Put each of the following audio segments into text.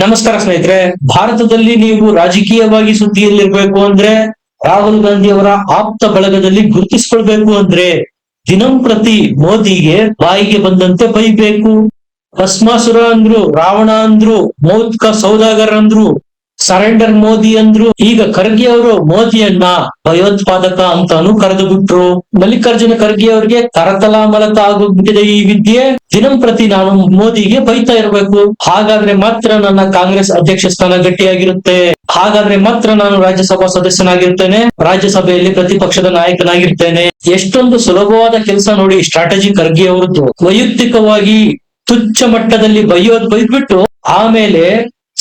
ನಮಸ್ಕಾರ ಸ್ನೇಹಿತರೆ. ಭಾರತದಲ್ಲಿ ನೀವು ರಾಜಕೀಯವಾಗಿ ಸುದ್ದಿಯಲ್ಲಿರ್ಬೇಕು ಅಂದ್ರೆ ರಾಹುಲ್ ಗಾಂಧಿ ಅವರ ಆಪ್ತ ಬಳಗದಲ್ಲಿ ಗುರುತಿಸ್ಕೊಳ್ಬೇಕು ಅಂದ್ರೆ ದಿನಂಪ್ರತಿ ಮೋದಿಗೆ ಬಾಯಿಗೆ ಬಂದಂತೆ ಬೈಬೇಕು. ಭಸ್ಮಾಸುರ ಅಂದ್ರು, ರಾವಣ ಅಂದ್ರು, ಮೌತ್ಕ ಸೌದಾಗರ್ ಅಂದ್ರು, ಸರೆಂಡರ್ ಮೋದಿ ಅಂದ್ರು. ಈಗ ಖರ್ಗೆ ಅವರು ಮೋದಿಯನ್ನ ಭಯೋತ್ಪಾದಕ ಅಂತಾನು ಕರೆದು ಬಿಟ್ರು. ಮಲ್ಲಿಕಾರ್ಜುನ ಖರ್ಗೆ ಅವರಿಗೆ ಕರತಲ ಮಲತ ಆಗೋಗ್ಬಿಟ್ಟಿದೆ ಈ ವಿದ್ಯೆ. ದಿನಂಪ್ರತಿ ನಾನು ಮೋದಿಗೆ ಬೈತಾ ಇರಬೇಕು, ಹಾಗಾದ್ರೆ ಮಾತ್ರ ನನ್ನ ಕಾಂಗ್ರೆಸ್ ಅಧ್ಯಕ್ಷ ಸ್ಥಾನ ಗಟ್ಟಿಯಾಗಿರುತ್ತೆ, ಹಾಗಾದ್ರೆ ಮಾತ್ರ ನಾನು ರಾಜ್ಯಸಭಾ ಸದಸ್ಯನಾಗಿರ್ತೇನೆ, ರಾಜ್ಯಸಭೆಯಲ್ಲಿ ಪ್ರತಿಪಕ್ಷದ ನಾಯಕನಾಗಿರ್ತೇನೆ. ಎಷ್ಟೊಂದು ಸುಲಭವಾದ ಕೆಲಸ ನೋಡಿ ಸ್ಟ್ರಾಟಜಿ ಖರ್ಗೆ ಅವರದ್ದು. ವೈಯಕ್ತಿಕವಾಗಿ ತುಚ್ಛ ಮಟ್ಟದಲ್ಲಿ ಬೈಯೋದ್ ಬೈದ್ಬಿಟ್ಟು ಆಮೇಲೆ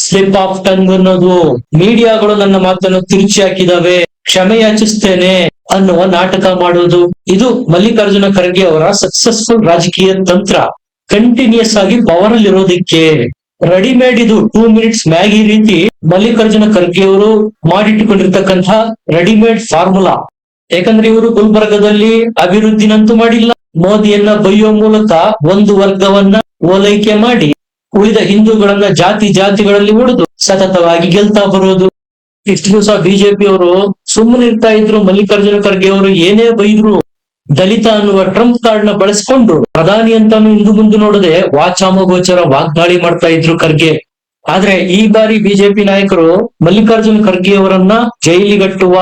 ಸ್ಲಿಪ್ ಆಫ್ ಟಂಗ್ ಅನ್ನೋದು, ಮೀಡಿಯಾಗಳು ನನ್ನ ಮಾತನ್ನು ತಿರುಚಿ ಹಾಕಿದಾವೆ, ಕ್ಷಮೆ ಯಾಚಿಸ್ತೇನೆ ಅನ್ನುವ ನಾಟಕ ಮಾಡೋದು. ಇದು ಮಲ್ಲಿಕಾರ್ಜುನ ಖರ್ಗೆ ಅವರ ಸಕ್ಸಸ್ಫುಲ್ ರಾಜಕೀಯ ತಂತ್ರ. ಕಂಟಿನ್ಯೂಸ್ ಆಗಿ ಪವರ್ ಅಲ್ಲಿ ಇರೋದಿಕ್ಕೆ ರೆಡಿಮೇಡ್ ಇದು 2 ಮಿನಿಟ್ಸ್ ಮ್ಯಾಗಿ ರೀತಿ ಮಲ್ಲಿಕಾರ್ಜುನ ಖರ್ಗೆ ಅವರು ಮಾಡಿಟ್ಟುಕೊಂಡಿರ್ತಕ್ಕಂಥ ರೆಡಿಮೇಡ್ ಫಾರ್ಮುಲಾ. ಯಾಕಂದ್ರೆ ಇವರು ಗುಲ್ಬರ್ಗದಲ್ಲಿ ಅಭಿವೃದ್ಧಿನಂತೂ ಮಾಡಿಲ್ಲ. ಮೋದಿಯನ್ನ ಬೈಯೋ ಮೂಲಕ ಒಂದು ವರ್ಗವನ್ನ ಓಲೈಕೆ ಮಾಡಿ ಉಳಿದ ಹಿಂದೂಗಳನ್ನ ಜಾತಿಗಳಲ್ಲಿ ಹೊಡೆದು ಸತತವಾಗಿ ಗೆಲ್ತಾ ಬರೋದು. ಇಷ್ಟು ದಿವಸ ಬಿಜೆಪಿ ಅವರು ಸುಮ್ಮನೆ ಇರ್ತಾ ಇದ್ರು. ಮಲ್ಲಿಕಾರ್ಜುನ ಖರ್ಗೆ ಅವರು ಏನೇ ಬೈದ್ರು ದಲಿತ ಅನ್ನುವ ಟ್ರಂಪ್ ಕಾರ್ಡ್ ನ ಬಳಸ್ಕೊಂಡು ಪ್ರಧಾನಿ ಅಂತಾನು ಇಂದು ಮುಂದೆ ನೋಡದೆ ವಾಚಾಮಗೋಚರ ವಾಗ್ದಾಳಿ ಮಾಡ್ತಾ ಇದ್ರು ಖರ್ಗೆ. ಆದ್ರೆ ಈ ಬಾರಿ ಬಿಜೆಪಿ ನಾಯಕರು ಮಲ್ಲಿಕಾರ್ಜುನ ಖರ್ಗೆ ಅವರನ್ನ ಜೈಲಿಗಟ್ಟುವ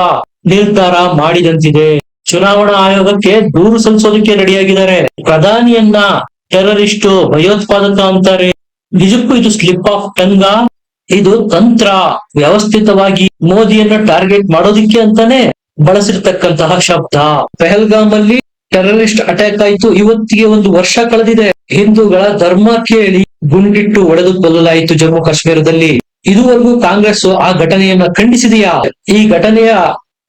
ನಿರ್ಧಾರ ಮಾಡಿದಂತಿದೆ. ಚುನಾವಣಾ ಆಯೋಗಕ್ಕೆ ದೂರು ಸಲ್ಲಿಸೋದಕ್ಕೆ ರೆಡಿಯಾಗಿದ್ದಾರೆ. ಪ್ರಧಾನಿಯನ್ನ ಟೆರರಿಸ್ಟ್ ಭಯೋತ್ಪಾದಕ ಅಂತಾರೆ. ನಿಜಕ್ಕೂ ಇದು ಸ್ಲಿಪ್ ಆಫ್ ಟಂಗ, ಇದು ತಂತ್ರ. ವ್ಯವಸ್ಥಿತವಾಗಿ ಮೋದಿಯನ್ನ ಟಾರ್ಗೆಟ್ ಮಾಡೋದಿಕ್ಕೆ ಅಂತಾನೆ ಬಳಸಿರ್ತಕ್ಕಂತಹ ಶಬ್ದ. ಪೆಹಲ್ಗಾಮ್ ಅಲ್ಲಿ ಟೆರರಿಸ್ಟ್ ಅಟ್ಯಾಕ್ ಆಯ್ತು, ಇವತ್ತಿಗೆ 1 ವರ್ಷ ಕಳೆದಿದೆ. ಹಿಂದೂಗಳ ಧರ್ಮ ಕೇಳಿ ಗುಂಡಿಟ್ಟು ಒಡೆದು ಕೊಲ್ಲಲಾಯಿತು ಜಮ್ಮು ಕಾಶ್ಮೀರದಲ್ಲಿ. ಇದುವರೆಗೂ ಕಾಂಗ್ರೆಸ್ ಆ ಘಟನೆಯನ್ನ ಖಂಡಿಸಿದೆಯಾ? ಈ ಘಟನೆಯ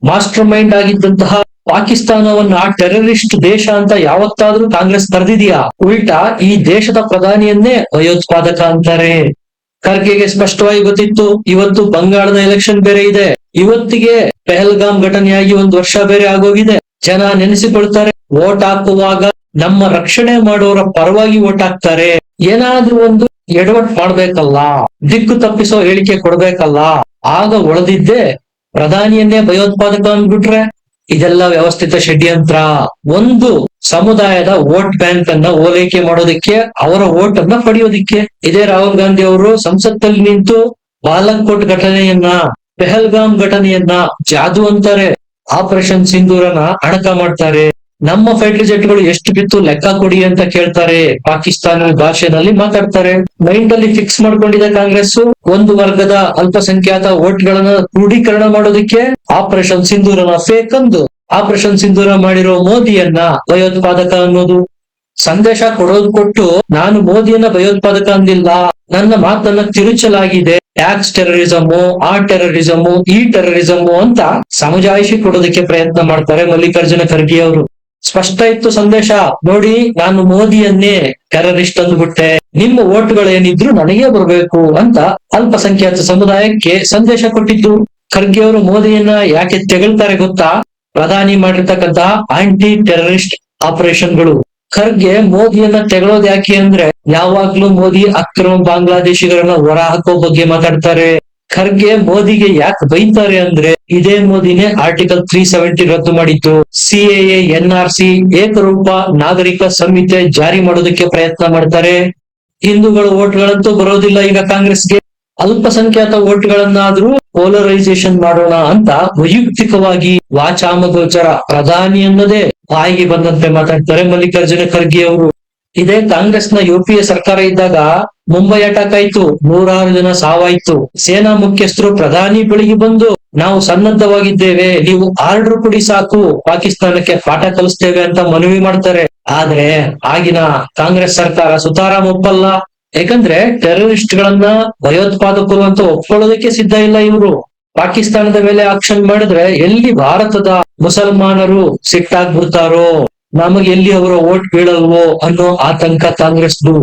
ಮಾಸ್ಟರ್ ಮೈಂಡ್ ಆಗಿದ್ದಂತಹ ಪಾಕಿಸ್ತಾನವನ್ನ ಟೆರರಿಸ್ಟ್ ದೇಶ ಅಂತ ಯಾವತ್ತಾದ್ರೂ ಕಾಂಗ್ರೆಸ್ ಕರೆದಿದೆಯಾ? ಉಲ್ಟಾ ಈ ದೇಶದ ಪ್ರಧಾನಿಯನ್ನೇ ಭಯೋತ್ಪಾದಕ ಅಂತಾರೆ. ಖರ್ಗೆಗೆ ಸ್ಪಷ್ಟವಾಗಿ ಗೊತ್ತಿತ್ತು. ಇವತ್ತು ಬಂಗಾಳದ ಎಲೆಕ್ಷನ್ ಬೇರೆ ಇದೆ. ಇವತ್ತಿಗೆ ಪೆಹಲ್ಗಾಮ್ ಘಟನೆಯಾಗಿ 1 ವರ್ಷ ಬೇರೆ ಆಗೋಗಿದೆ. ಜನ ನೆನೆಸಿಕೊಳ್ತಾರೆ, ವೋಟ್ ಹಾಕುವಾಗ ನಮ್ಮ ರಕ್ಷಣೆ ಮಾಡೋರ ಪರವಾಗಿ ವೋಟ್ ಹಾಕ್ತಾರೆ. ಏನಾದ್ರೂ ಒಂದು ಎಡವಟ್ ಮಾಡ್ಬೇಕಲ್ಲ, ದಿಕ್ಕು ತಪ್ಪಿಸೋ ಹೇಳಿಕೆ ಕೊಡ್ಬೇಕಲ್ಲ, ಆಗ ಒಳದಿದ್ದೆ ಪ್ರಧಾನಿಯನ್ನೇ ಭಯೋತ್ಪಾದಕ ಅಂದ್ಬಿಟ್ರೆ ಇದೆಲ್ಲ ವ್ಯವಸ್ಥಿತ ಷಡ್ಯಂತ್ರ. ಒಂದು ಸಮುದಾಯದ ವೋಟ್ ಬ್ಯಾಂಕ್ ಅನ್ನ ಓಲೈಕೆ ಮಾಡೋದಕ್ಕೆ, ಅವರ ವೋಟ್ ಅನ್ನ ಪಡೆಯೋದಿಕ್ಕೆ. ಇದೇ ರಾಹುಲ್ ಗಾಂಧಿ ಅವರು ಸಂಸತ್ತಲ್ಲಿ ನಿಂತು ಬಾಲಕೋಟ್ ಘಟನೆಯನ್ನ, ಪೆಹಲ್ಗಾಮ್ ಘಟನೆಯನ್ನ ಜಾದು ಅಂತಾರೆ. ಆಪರೇಷನ್ ಸಿಂಧೂರನ ಅಣಕ ಮಾಡ್ತಾರೆ. ನಮ್ಮ ಫೈಟರ್ ಜೆಟ್ಗಳು ಎಷ್ಟು ಬಿತ್ತು ಲೆಕ್ಕ ಕೊಡಿ ಅಂತ ಕೇಳ್ತಾರೆ. ಪಾಕಿಸ್ತಾನ ಭಾಷೆನಲ್ಲಿ ಮಾತಾಡ್ತಾರೆ. ಮೈಂಡ್ ಅಲ್ಲಿ ಫಿಕ್ಸ್ ಮಾಡ್ಕೊಂಡಿದೆ ಕಾಂಗ್ರೆಸ್. ಒಂದು ವರ್ಗದ ಅಲ್ಪಸಂಖ್ಯಾತ ವೋಟ್ ಗಳನ್ನ ಕ್ರೋಢೀಕರಣ ಮಾಡೋದಕ್ಕೆ ಆಪರೇಷನ್ ಸಿಂಧೂರನ ಫೇಕ್ ಅಂದು ಆಪರೇಷನ್ ಸಿಂಧೂರ ಮಾಡಿರೋ ಮೋದಿಯನ್ನ ಭಯೋತ್ಪಾದಕ ಅನ್ನೋದು. ಸಂದೇಶ ಕೊಡೋದು ಕೊಟ್ಟು ನಾನು ಮೋದಿಯನ್ನ ಭಯೋತ್ಪಾದಕ ಅಂದಿಲ್ಲ, ನನ್ನ ಮಾತನ್ನ ತಿರುಚಲಾಗಿದೆ, ಟ್ಯಾಕ್ಸ್ ಟೆರರಿಸಮು, ಆ ಟೆರರಿಸಮು, ಈ ಟೆರರಿಸಮು ಅಂತ ಸಮಜಾಯಿಷಿ ಕೊಡೋದಕ್ಕೆ ಪ್ರಯತ್ನ ಮಾಡ್ತಾರೆ ಮಲ್ಲಿಕಾರ್ಜುನ ಖರ್ಗೆ ಅವರು. ಸ್ಪಷ್ಟ ಇತ್ತು ಸಂದೇಶ. ನೋಡಿ, ನಾನು ಮೋದಿಯನ್ನೇ ಟೆರರಿಸ್ಟ್ ಅಂದ್ಬಿಟ್ಟೆ, ನಿಮ್ಮ ಓಟ್ಗಳೇನಿದ್ರು ನನಗೇ ಬರಬೇಕು ಅಂತ ಅಲ್ಪಸಂಖ್ಯಾತ ಸಮುದಾಯಕ್ಕೆ ಸಂದೇಶ ಕೊಟ್ಟಿದ್ದು. ಖರ್ಗೆ ಅವರು ಮೋದಿಯನ್ನ ಯಾಕೆ ತೆಗಳ್ತಾರೆ ಗೊತ್ತಾ? ಪ್ರಧಾನಿ ಮಾಡಿರ್ತಕ್ಕಂತಹ ಆಂಟಿ ಟೆರರಿಸ್ಟ್ ಆಪರೇಷನ್ಗಳು. ಖರ್ಗೆ ಮೋದಿಯನ್ನ ತೆಗಳೋದು ಯಾಕೆ ಅಂದ್ರೆ ಯಾವಾಗ್ಲೂ ಮೋದಿ ಅಕ್ರಮ ಬಾಂಗ್ಲಾದೇಶಿಗಳನ್ನ ಹೊರ ಹಾಕೋ ಬಗ್ಗೆ ಮಾತಾಡ್ತಾರೆ. ಖರ್ಗೆ ಮೋದಿಗೆ ಯಾಕೆ ಬೈತಾರೆ ಅಂದ್ರೆ ಇದೇ ಮೋದಿನೇ ಆರ್ಟಿಕಲ್ 370 ರದ್ದು ಮಾಡಿದ್ದು. CAA NRC ಏಕರೂಪ ನಾಗರಿಕ ಸಂಹಿತೆ ಜಾರಿ ಮಾಡೋದಕ್ಕೆ ಪ್ರಯತ್ನ ಮಾಡ್ತಾರೆ. ಹಿಂದೂಗಳ ಓಟ್ಗಳಂತೂ ಬರೋದಿಲ್ಲ ಈಗ ಕಾಂಗ್ರೆಸ್ಗೆ. ಅಲ್ಪಸಂಖ್ಯಾತ ಓಟ್ಗಳನ್ನಾದ್ರೂ ಪೋಲರೈಸೇಷನ್ ಮಾಡೋಣ ಅಂತ ವೈಯಕ್ತಿಕವಾಗಿ ವಾಚಾಮಗೋಚರ ಪ್ರಧಾನಿ ಅನ್ನೋದೇ ಬಾಯಿಗೆ ಬಂದಂತೆ ಮಾತಾಡ್ತಾರೆ ಮಲ್ಲಿಕಾರ್ಜುನ ಖರ್ಗೆ ಅವರು. ಇದೇ ಕಾಂಗ್ರೆಸ್ನ UPA ಸರ್ಕಾರ ಇದ್ದಾಗ ಮುಂಬೈ ಅಟ್ಯಾಕ್ ಆಯ್ತು, 106 ಜನ ಸಾವಾಯ್ತು. ಸೇನಾ ಮುಖ್ಯಸ್ಥರು ಪ್ರಧಾನಿ ಬಳಿಗೆ ಬಂದು ನಾವು ಸನ್ನದ್ಧವಾಗಿದ್ದೇವೆ, ನೀವು ಆರ್ಡರ್ ಕೊಡಿ ಸಾಕು, ಪಾಕಿಸ್ತಾನಕ್ಕೆ ಪಾಠ ಕಲಿಸ್ತೇವೆ ಅಂತ ಮನವಿ ಮಾಡ್ತಾರೆ. ಆದ್ರೆ ಆಗಿನ ಕಾಂಗ್ರೆಸ್ ಸರ್ಕಾರ ಸುತಾರಾಮ್ ಒಪ್ಪಲ್ಲ. ಯಾಕಂದ್ರೆ ಟೆರರಿಸ್ಟ್ ಗಳನ್ನ ಭಯೋತ್ಪಾದಕರು ಅಂತ ಒಪ್ಕೊಳ್ಳೋದಕ್ಕೆ ಸಿದ್ಧ ಇಲ್ಲ ಇವರು. ಪಾಕಿಸ್ತಾನದ ಮೇಲೆ ಆಕ್ಷನ್ ಮಾಡಿದ್ರೆ ಎಲ್ಲಿ ಭಾರತದ ಮುಸಲ್ಮಾನರು ಸಿಟ್ಟಾಗ್ಬಿಡ್ತಾರೋ, ನಮಗೆ ಎಲ್ಲಿ ಅವರ ವೋಟ್ ಬೀಳಲ್ವೋ ಅನ್ನೋ ಆತಂಕ ಕಾಂಗ್ರೆಸ್ದು.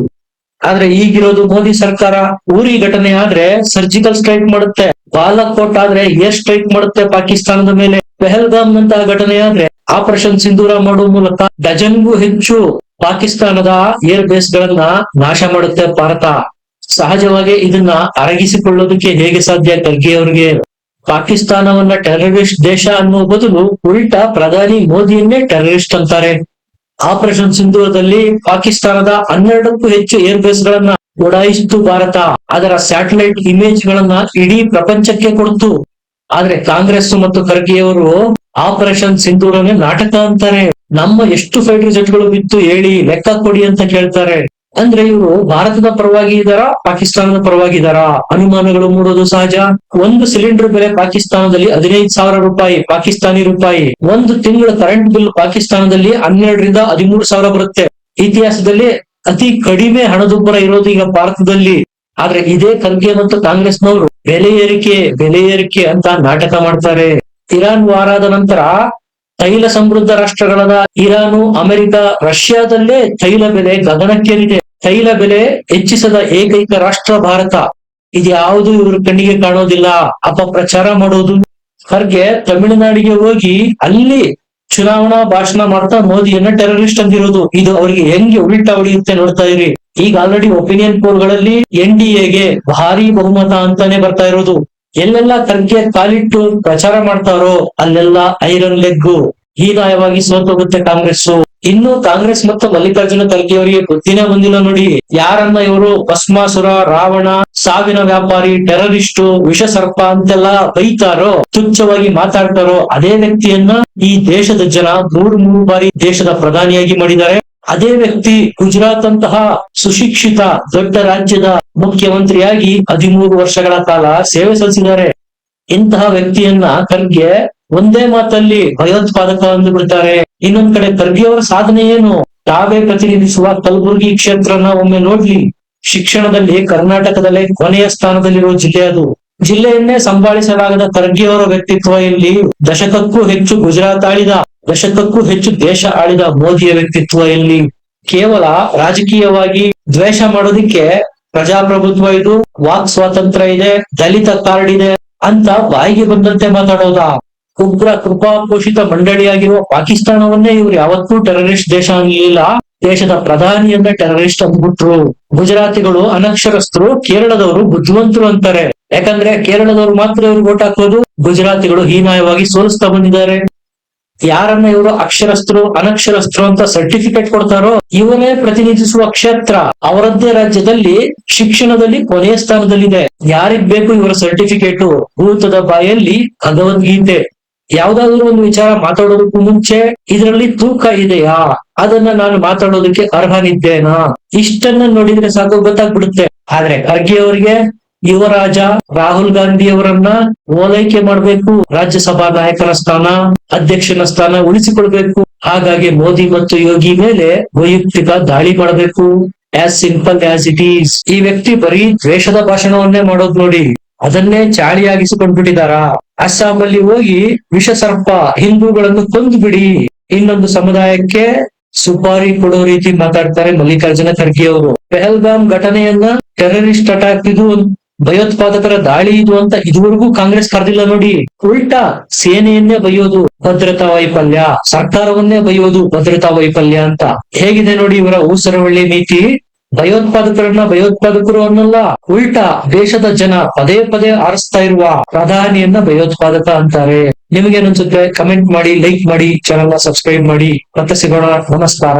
ಆದ್ರೆ ಈಗಿರೋದು ಮೋದಿ ಸರ್ಕಾರ. ಊರಿ ಘಟನೆ ಆದ್ರೆ ಸರ್ಜಿಕಲ್ ಸ್ಟ್ರೈಕ್ ಮಾಡುತ್ತೆ, ಬಾಲಾಕೋಟ್ ಆದ್ರೆ ಏರ್ ಸ್ಟ್ರೈಕ್ ಮಾಡುತ್ತೆ ಪಾಕಿಸ್ತಾನದ ಮೇಲೆ. ಪೆಹಲ್ಗಾಮ್ ನಂತಹ ಘಟನೆ ಆದ್ರೆ ಆಪರೇಷನ್ ಸಿಂಧೂರ ಮಾಡುವ ಮೂಲಕ ಡಜನ್ಗೂ ಹೆಚ್ಚು ಪಾಕಿಸ್ತಾನದ ಏರ್ ಬೇಸ್ ಗಳನ್ನ ನಾಶ ಮಾಡುತ್ತೆ ಭಾರತ. ಸಹಜವಾಗಿ ಇದನ್ನ ಅರಗಿಸಿಕೊಳ್ಳೋದಕ್ಕೆ ಹೇಗೆ ಸಾಧ್ಯ ಖರ್ಗೆ ಅವರಿಗೆ? ಪಾಕಿಸ್ತಾನವನ್ನ ಟೆರರಿಸ್ಟ್ ದೇಶ ಅನ್ನುವ ಬದಲು ಉಲ್ಟಾ ಪ್ರಧಾನಿ ಮೋದಿಯನ್ನೇ ಟೆರರಿಸ್ಟ್ ಅಂತಾರೆ. ಆಪರೇಷನ್ ಸಿಂಧೂರದಲ್ಲಿ ಪಾಕಿಸ್ತಾನದ 12ಕ್ಕೂ ಹೆಚ್ಚು ಏರ್ಬೇಸ್ ಗಳನ್ನ ಉಡಾಯಿಸಿತು ಭಾರತ. ಅದರ ಸ್ಯಾಟಲೈಟ್ ಇಮೇಜ್ ಗಳನ್ನ ಇಡೀ ಪ್ರಪಂಚಕ್ಕೆ ಕೊಡ್ತು. ಆದ್ರೆ ಕಾಂಗ್ರೆಸ್ ಮತ್ತು ಖರ್ಗೆಯವರು ಆಪರೇಷನ್ ಸಿಂಧೂರನ್ನೇ ನಾಟಕ ಅಂತಾರೆ. ನಮ್ಮ ಎಷ್ಟು ಫೈಟರ್ ಜೆಟ್ಗಳು ಬಿತ್ತು ಹೇಳಿ, ಲೆಕ್ಕ ಕೊಡಿ ಅಂತ ಕೇಳ್ತಾರೆ. ಅಂದ್ರೆ ಇವರು ಭಾರತದ ಪರವಾಗಿ ಇದಾರಾ, ಪಾಕಿಸ್ತಾನದ ಪರವಾಗಿ ಇದಾರಾ? ಅನುಮಾನಗಳು ಮೂಡೋದು ಸಹಜ. ಒಂದು ಸಿಲಿಂಡರ್ ಬೆಲೆ ಪಾಕಿಸ್ತಾನದಲ್ಲಿ 15,000 ರೂಪಾಯಿ ಪಾಕಿಸ್ತಾನಿ ರೂಪಾಯಿ. ಒಂದು ತಿಂಗಳ ಕರೆಂಟ್ ಬಿಲ್ ಪಾಕಿಸ್ತಾನದಲ್ಲಿ 12ರಿಂದ 13,000 ಬರುತ್ತೆ. ಇತಿಹಾಸದಲ್ಲಿ ಅತಿ ಕಡಿಮೆ ಹಣದುಬ್ಬರ ಇರೋದು ಈಗ ಭಾರತದಲ್ಲಿ. ಆದ್ರೆ ಇದೇ ಖರ್ಗೆ ಮತ್ತು ಕಾಂಗ್ರೆಸ್ನವರು ಬೆಲೆ ಏರಿಕೆ ಅಂತ ನಾಟಕ ಮಾಡ್ತಾರೆ. ಇರಾನ್ ವಾರಾದ ನಂತರ ತೈಲ ಸಮೃದ್ಧ ರಾಷ್ಟ್ರಗಳಾದ ಇರಾನು, ಅಮೆರಿಕ, ರಷ್ಯಾದಲ್ಲೇ ತೈಲ ಬೆಲೆ ಗಗನಕ್ಕೇರಿದೆ. ತೈಲ ಬೆಲೆ ಹೆಚ್ಚಿಸದ ಏಕೈಕ ರಾಷ್ಟ್ರ ಭಾರತ. ಇದ್ಯಾವುದು ಇವ್ರ ಕಣ್ಣಿಗೆ ಕಾಣೋದಿಲ್ಲ. ಅಪಪ್ರಚಾರ ಮಾಡೋದು. ಖರ್ಗೆ ತಮಿಳುನಾಡಿಗೆ ಹೋಗಿ ಅಲ್ಲಿ ಚುನಾವಣಾ ಭಾಷಣ ಮಾಡ್ತಾ ಮೋದಿಯನ್ನ ಟೆರರಿಸ್ಟ್ ಅಂದಿರೋದು. ಇದು ಅವರಿಗೆ ಹೆಂಗೆ ಉಲ್ಟಾ ಹೊಡೆಯುತ್ತೆ ನೋಡ್ತಾ ಇರಿ. ಈಗ ಆಲ್ರೆಡಿ ಒಪಿನಿಯನ್ ಪೋಲ್ ಗಳಲ್ಲಿ NDAಗೆ ಭಾರಿ ಬಹುಮತ ಅಂತಾನೆ ಬರ್ತಾ ಇರೋದು. ಎಲ್ಲೆಲ್ಲ ಖರ್ಗೆ ಕಾಲಿಟ್ಟು ಪ್ರಚಾರ ಮಾಡ್ತಾರೋ ಅಲ್ಲೆಲ್ಲ ಐರನ್ ಲೆಗ್. ಹೀನಾಯವಾಗಿ ಸೋತೋಗುತ್ತೆ ಕಾಂಗ್ರೆಸ್. ಇನ್ನು ಕಾಂಗ್ರೆಸ್ ಮತ್ತು ಮಲ್ಲಿಕಾರ್ಜುನ ಖರ್ಗೆ ಅವರಿಗೆ ಬುದ್ಧಿನೇ ಬಂದಿಲ್ಲ ನೋಡಿ. ಯಾರನ್ನ ಇವರು ಭಸ್ಮಾಸುರ, ರಾವಣ, ಸಾವಿನ ವ್ಯಾಪಾರಿ, ಟೆರರಿಸ್ಟ್, ವಿಷ ಸರ್ಪ ಅಂತೆಲ್ಲ ಬೈತಾರೋ, ತುಚ್ಛವಾಗಿ ಮಾತಾಡ್ತಾರೋ ಅದೇ ವ್ಯಕ್ತಿಯನ್ನ ಈ ದೇಶದ ಜನ 3 ಬಾರಿ ದೇಶದ ಪ್ರಧಾನಿಯಾಗಿ ಮಾಡಿದ್ದಾರೆ. ಅದೇ ವ್ಯಕ್ತಿ ಗುಜರಾತ್ ಅಂತಹ ಸುಶಿಕ್ಷಿತ ದೊಡ್ಡ ರಾಜ್ಯದ ಮುಖ್ಯಮಂತ್ರಿಯಾಗಿ 13 ವರ್ಷಗಳ ಕಾಲ ಸೇವೆ ಸಲ್ಲಿಸಿದ್ದಾರೆ. ಇಂತಹ ವ್ಯಕ್ತಿಯನ್ನ ಖರ್ಗೆ ಒಂದೇ ಮಾತಲ್ಲಿ ಭಯೋತ್ಪಾದಕ ಅಂದು ಬಿಡ್ತಾರೆ. ಇನ್ನೊಂದ್ ಕಡೆ ಖರ್ಗೆ ಅವರ ಸಾಧನೆ ಏನು? ತಾವೇ ಪ್ರತಿನಿಧಿಸುವ ಕಲಬುರಗಿ ಕ್ಷೇತ್ರನ ಒಮ್ಮೆ ನೋಡ್ಲಿ. ಶಿಕ್ಷಣದಲ್ಲಿ ಕರ್ನಾಟಕದಲ್ಲೇ ಕೊನೆಯ ಸ್ಥಾನದಲ್ಲಿರುವ ಜಿಲ್ಲೆ ಅದು. ಜಿಲ್ಲೆಯನ್ನೇ ಸಂಭಾಳಿಸಲಾಗದ ಖರ್ಗೆ ಅವರ ವ್ಯಕ್ತಿತ್ವ ಇಲ್ಲಿ. ದಶಕಕ್ಕೂ ಹೆಚ್ಚು ಗುಜರಾತ್ ಆಳಿದ, ದಶಕಕ್ಕೂ ಹೆಚ್ಚು ದೇಶ ಆಳಿದ ಮೋದಿಯ ವ್ಯಕ್ತಿತ್ವ ಇಲ್ಲಿ. ಕೇವಲ ರಾಜಕೀಯವಾಗಿ ದ್ವೇಷ ಮಾಡೋದಿಕ್ಕೆ ಪ್ರಜಾಪ್ರಭುತ್ವ ಇದು, ವಾಕ್ ಸ್ವಾತಂತ್ರ್ಯ ಇದೆ, ದಲಿತ ಕಾರ್ಡ್ ಇದೆ ಅಂತ ಬಾಯಿಗೆ ಬಂದಂತೆ ಮಾತಾಡೋದ? ಉಗ್ರ ಕೃಪಾಪೋಷಿತ ಮಂಡಳಿಯಾಗಿರುವ ಪಾಕಿಸ್ತಾನವನ್ನೇ ಇವ್ರು ಯಾವತ್ತೂ ಟೆರರಿಸ್ಟ್ ದೇಶ ಅನ್ನಲಿಲ್ಲ. ದೇಶದ ಪ್ರಧಾನಿಯನ್ನ ಟೆರರಿಸ್ಟ್ ಅಂದ್ಬಿಟ್ರು. ಗುಜರಾತಿಗಳು ಅನಕ್ಷರಸ್ಥರು, ಕೇರಳದವರು ಬುದ್ಧಿವಂತರು ಅಂತಾರೆ. ಯಾಕಂದ್ರೆ ಕೇರಳದವರು ಮಾತ್ರ ಇವ್ರು ವೋಟ್ ಹಾಕೋದು. ಗುಜರಾತಿಗಳು ಹೀನಾಯವಾಗಿ ಸೋಲಿಸ್ತಾ ಬಂದಿದ್ದಾರೆ. ಯಾರನ್ನ ಇವರು ಅಕ್ಷರಸ್ಥರು, ಅನಕ್ಷರಸ್ಥರು ಅಂತ ಸರ್ಟಿಫಿಕೇಟ್ ಕೊಡ್ತಾರೋ ಇವರೇ ಪ್ರತಿನಿಧಿಸುವ ಕ್ಷೇತ್ರ ಅವರದ್ದೇ ರಾಜ್ಯದಲ್ಲಿ ಶಿಕ್ಷಣದಲ್ಲಿ ಕೊನೆಯ ಸ್ಥಾನದಲ್ಲಿದೆ. ಯಾರಿಗ್ ಬೇಕು ಇವರ ಸರ್ಟಿಫಿಕೇಟು? ಭೂತದ ಬಾಯಲ್ಲಿ ಭಗವದ್ಗೀತೆ. ಯಾವ್ದಾದ್ರು ಒಂದು ವಿಚಾರ ಮಾತಾಡೋದಕ್ಕೂ ಮುಂಚೆ ಇದರಲ್ಲಿ ತೂಕ ಇದೆಯಾ, ಅದನ್ನ ನಾನು ಮಾತಾಡೋದಕ್ಕೆ ಅರ್ಹನಿದ್ದೇನಾ, ಇಷ್ಟನ್ನ ನೋಡಿದ್ರೆ ಸಾಕು ಗೊತ್ತಾಗ್ಬಿಡುತ್ತೆ. ಆದ್ರೆ ಖರ್ಗೆ ಅವರಿಗೆ ಯುವರಾಜ ರಾಹುಲ್ ಗಾಂಧಿ ಅವರನ್ನ ಓಲೈಕೆ ಮಾಡ್ಬೇಕು, ರಾಜ್ಯಸಭಾ ನಾಯಕನ ಸ್ಥಾನ, ಅಧ್ಯಕ್ಷನ ಸ್ಥಾನ ಉಳಿಸಿಕೊಳ್ಬೇಕು. ಹಾಗಾಗಿ ಮೋದಿ ಮತ್ತು ಯೋಗಿ ಮೇಲೆ ವೈಯಕ್ತಿಕ ದಾಳಿ ಮಾಡಬೇಕು. As simple as it is. ಈ ವ್ಯಕ್ತಿ ಬರೀ ದ್ವೇಷದ ಭಾಷಣವನ್ನೇ ಮಾಡೋದು ನೋಡಿ. ಅದನ್ನೇ ಚಾಳಿಯಾಗಿಸಿಕೊಂಡ್ಬಿಟ್ಟಿದಾರ. ಅಸ್ಸಾಂ ಅಲ್ಲಿ ಹೋಗಿ ವಿಷ ಸರ್ಪ, ಹಿಂದೂಗಳನ್ನು ಕೊಂದು ಬಿಡಿ, ಇನ್ನೊಂದು ಸಮುದಾಯಕ್ಕೆ ಸುಪಾರಿ ಕೊಡೋ ರೀತಿ ಮಾತಾಡ್ತಾರೆ ಮಲ್ಲಿಕಾರ್ಜುನ ಖರ್ಗೆ ಅವರು. ಪೆಹಲ್ಗಾಮ್ ಘಟನೆಯನ್ನ ಟೆರರಿಸ್ಟ್ ಅಟ್ಯಾಕ್ ಇದು, ಭಯೋತ್ಪಾದಕರ ದಾಳಿ ಇದು ಅಂತ ಇದುವರೆಗೂ ಕಾಂಗ್ರೆಸ್ ಕರೆದಿಲ್ಲ ನೋಡಿ. ಉಲ್ಟಾ ಸೇನೆಯನ್ನೇ ಬೈಯೋದು ಭದ್ರತಾ ವೈಫಲ್ಯ, ಸರ್ಕಾರವನ್ನೇ ಬೈಯೋದು ಭದ್ರತಾ ವೈಫಲ್ಯ ಅಂತ. ಹೇಗಿದೆ ನೋಡಿ ಇವರ ಊಸರವಳ್ಳಿ ನೀತಿ. ಭಯೋತ್ಪಾದಕರನ್ನ ಭಯೋತ್ಪಾದಕರು ಅನ್ನಲ್ಲ, ಉಲ್ಟಾ ದೇಶದ ಜನ ಪದೇ ಪದೇ ಆರಿಸ್ತಾ ಇರುವ ಪ್ರಧಾನಿಯನ್ನ ಭಯೋತ್ಪಾದಕ ಅಂತಾರೆ. ನಿಮಗೇನನ್ಸುತ್ತೆ? ಕಮೆಂಟ್ ಮಾಡಿ, ಲೈಕ್ ಮಾಡಿ, ಚಾನೆಲ್ ನ ಸಬ್ಸ್ಕ್ರೈಬ್ ಮಾಡಿ. ಮತ್ತೆ ಸಿಗೋಣ. ನಮಸ್ಕಾರ.